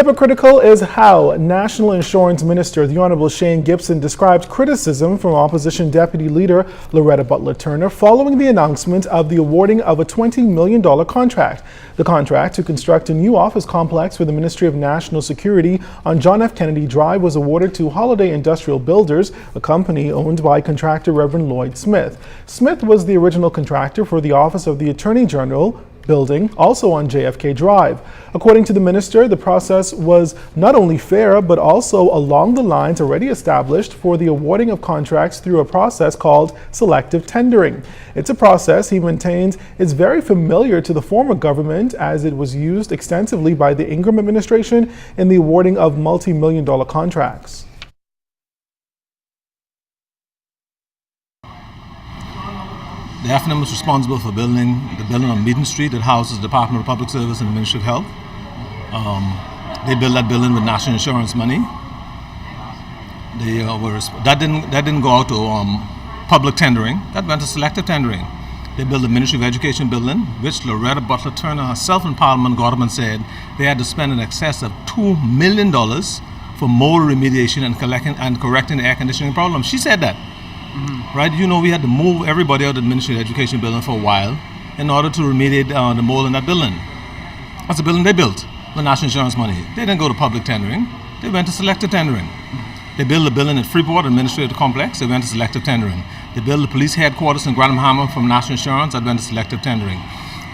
Hypocritical is how National Insurance Minister, the Honorable Shane Gibson, described criticism from Opposition Deputy Leader Loretta Butler Turner following the announcement of the awarding of a $20 million contract. The contract to construct a new office complex for the Ministry of National Security on John F. Kennedy Drive was awarded to Holiday Industrial Builders, a company owned by contractor Reverend Lloyd Smith. Smith was the original contractor for the Office of the Attorney General building, also on JFK Drive. According to the minister, the process was not only fair, but also along the lines already established for the awarding of contracts through a process called selective tendering. It's a process he maintains is very familiar to the former government, as it was used extensively by the Ingram administration in the awarding of multi-million-dollar contracts. The FNM was responsible for building on Meaden Street that houses the Department of Public Service and the Ministry of Health. They built that building with national insurance money. That didn't go out to public tendering. That went to selective tendering. They built the Ministry of Education building, which Loretta Butler Turner herself in Parliament got up and said they had to spend in excess of $2 million for mold remediation and correcting the air conditioning problem. She said that. Right, you know, we had to move everybody out of the Ministry of Education building for a while in order to remediate the mold in that building. That's a building they built with national insurance money. They didn't go to public tendering. They went to selective tendering. They built a building at Freeport, administrative complex. They went to selective tendering. They built the police headquarters in Grantham from national insurance. That went to selective tendering.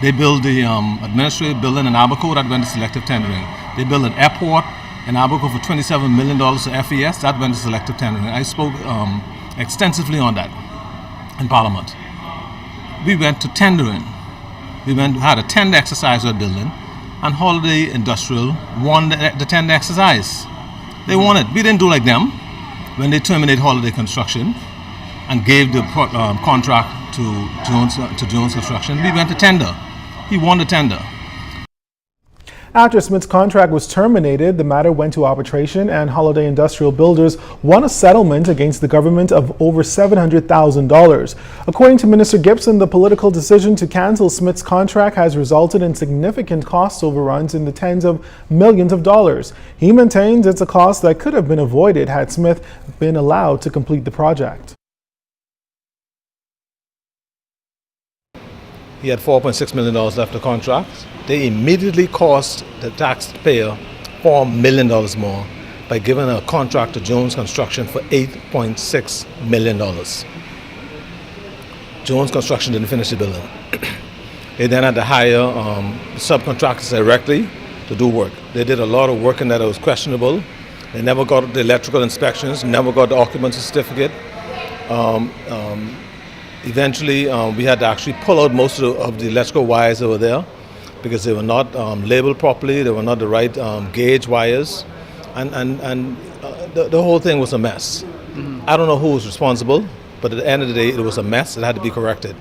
They built the administrative building in Abaco. That went to selective tendering. They built an airport in Abaco for $27 million to FES. That went to selective tendering. I spoke extensively on that in Parliament. We went to tendering. We had a tender exercise for the building, and Holiday Industrial won the tender exercise. They won it. We didn't do like them when they terminated Holiday Construction and gave the contract to Jones Construction. We went to tender. He won the tender. After Smith's contract was terminated, the matter went to arbitration, and Holiday Industrial Builders won a settlement against the government of over $700,000. According to Minister Gibson, the political decision to cancel Smith's contract has resulted in significant cost overruns in the tens of millions of dollars. He maintains it's a cost that could have been avoided had Smith been allowed to complete the project. He had $4.6 million left of the contract. They immediately cost the taxpayer $4 million more by giving a contract to Jones Construction for $8.6 million. Jones Construction didn't finish the building. They then had to hire subcontractors directly to do work. They did a lot of work in that was questionable. They never got the electrical inspections, never got the occupancy certificate. Eventually, we had to actually pull out most of the electrical wires that were there because they were not labeled properly. They were not the right gauge wires, and the whole thing was a mess. I don't know who was responsible, but at the end of the day, it was a mess. It had to be corrected.